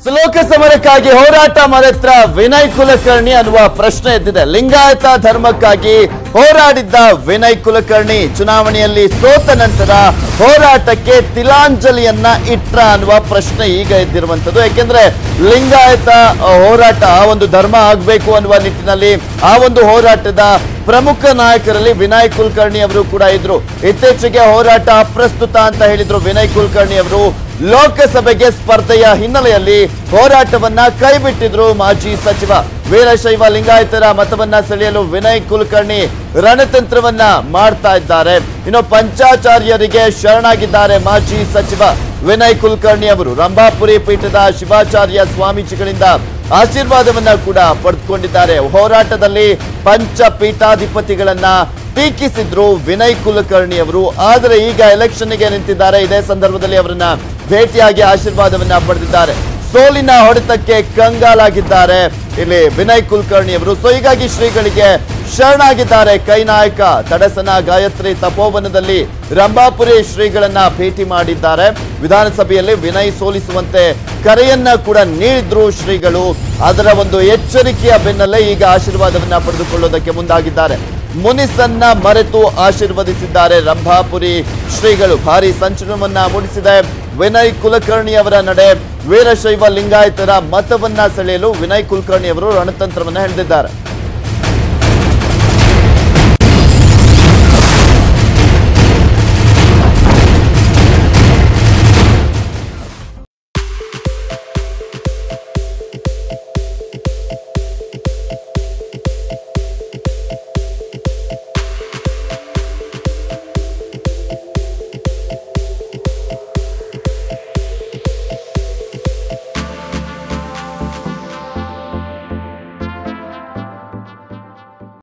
ಲೋಕಸಮರಕ್ಕಾಗಿ ಹೋರಾಟ ಮಾಡಿದ್ರ ವಿನಯ್ ಕುಲಕರ್ಣಿ ಅನ್ನುವ ಪ್ರಶ್ನೆ ಎದ್ದಿದೆ. ಲಿಂಗಾಯತ ಧರ್ಮಕ್ಕಾಗಿ ಹೋರಾಡಿದ್ದ ವಿನಯ್ ಕುಲಕರ್ಣಿ ಚುನಾವಣೆಯಲ್ಲಿ ಸೋತ ನಂತರ ಹೋರಾಟಕ್ಕೆ ತಿಲಾಂಜಲಿಯನ್ನ ಇಟ್ರ ಅನ್ನುವ ಪ್ರಶ್ನೆ ಈಗ ಎದ್ದಿರುವಂತದ್ದು. ಯಾಕೆಂದ್ರೆ ಲಿಂಗಾಯತ ಹೋರಾಟ ಆ ಒಂದು ಧರ್ಮ ಆಗಬೇಕು ಅನ್ನುವ ನಿಟ್ಟಿನಲ್ಲಿ ಆ ಒಂದು ಹೋರಾಟದ ಪ್ರಮುಖ ನಾಯಕರಲ್ಲಿ ವಿನಯ್ ಕುಲಕರ್ಣಿ ಅವರು ಕೂಡ ಇದ್ರು. ಇತ್ತೀಚೆಗೆ ಹೋರಾಟ ಅಪ್ರಸ್ತುತ ಅಂತ ಹೇಳಿದ್ರು ವಿನಯ್ ಕುಲಕರ್ಣಿ ಅವರು. ಲೋಕಸಭೆಗೆ ಸ್ಪರ್ಧೆಯ ಹಿನ್ನೆಲೆಯಲ್ಲಿ ಹೋರಾಟವನ್ನ ಕೈಬಿಟ್ಟಿದ್ರು ಮಾಜಿ ಸಚಿವ. ವೀರಶೈವ ಲಿಂಗಾಯತರ ಮತವನ್ನ ಸೆಳೆಯಲು ವಿನಯ್ ಕುಲಕರ್ಣಿ ರಣತಂತ್ರವನ್ನ ಮಾಡ್ತಾ ಇದ್ದಾರೆ. ಇನ್ನು ಪಂಚಾಚಾರ್ಯರಿಗೆ ಶರಣಾಗಿದ್ದಾರೆ ಮಾಜಿ ಸಚಿವ ವಿನಯ್ ಕುಲಕರ್ಣಿ ಅವರು. ರಂಭಾಪುರಿ ಪೀಠದ ಶಿವಾಚಾರ್ಯ ಸ್ವಾಮೀಜಿಗಳಿಂದ ಆಶೀರ್ವಾದವನ್ನ ಕೂಡ ಪಡೆದುಕೊಂಡಿದ್ದಾರೆ. ಹೋರಾಟದಲ್ಲಿ ಪಂಚಪೀಠಾಧಿಪತಿಗಳನ್ನ ಟೀಕಿಸಿದ್ರು ವಿನಯ್ ಕುಲಕರ್ಣಿ ಅವರು. ಆದರೆ ಈಗ ಎಲೆಕ್ಷನ್ಗೆ ನಿಂತಿದ್ದಾರೆ. ಇದೇ ಸಂದರ್ಭದಲ್ಲಿ ಅವರನ್ನ ಭೇಟಿಯಾಗಿ ಆಶೀರ್ವಾದವನ್ನ ಪಡೆದಿದ್ದಾರೆ. ಸೋಲಿನ ಹೊಡೆತಕ್ಕೆ ಕಂಗಾಲಾಗಿದ್ದಾರೆ ಇಲ್ಲಿ ವಿನಯ್ ಕುಲಕರ್ಣಿ ಅವರು. ಸೊ ಹೀಗಾಗಿ ಶ್ರೀಗಳಿಗೆ ಶರಣಾಗಿದ್ದಾರೆ. ಕೈನಾಯಕ ತಡಸನ ಗಾಯತ್ರಿ ತಪೋವನದಲ್ಲಿ ರಂಭಾಪುರಿ ಶ್ರೀಗಳನ್ನ ಭೇಟಿ ಮಾಡಿದ್ದಾರೆ. ವಿಧಾನಸಭೆಯಲ್ಲಿ ವಿನಯ್ ಸೋಲಿಸುವಂತೆ ಕರೆಯನ್ನ ಕೂಡ ನೀಡಿದ್ರು ಶ್ರೀಗಳು. ಅದರ ಒಂದು ಎಚ್ಚರಿಕೆಯ ಬೆನ್ನಲ್ಲೇ ಈಗ ಆಶೀರ್ವಾದವನ್ನ ಪಡೆದುಕೊಳ್ಳೋದಕ್ಕೆ ಮುಂದಾಗಿದ್ದಾರೆ. ಮುನಿಸನ್ನ ಮರೆತು ಆಶೀರ್ವದಿಸಿದ್ದಾರೆ ರಂಭಾಪುರಿ ಶ್ರೀಗಳು. ಭಾರಿ ಸಂಚಲನವನ್ನ ಮೂಡಿಸಿದೆ ವಿನಯ್ ಕುಲಕರ್ಣಿ ಅವರ ನಡೆ. ವೀರಶೈವ ಲಿಂಗಾಯತರ ಮತವನ್ನ ಸೆಳೆಯಲು ವಿನಯ್ ಕುಲಕರ್ಣಿ ಅವರು ರಣತಂತ್ರವನ್ನ ಹೆಣೆದಿದ್ದಾರೆ.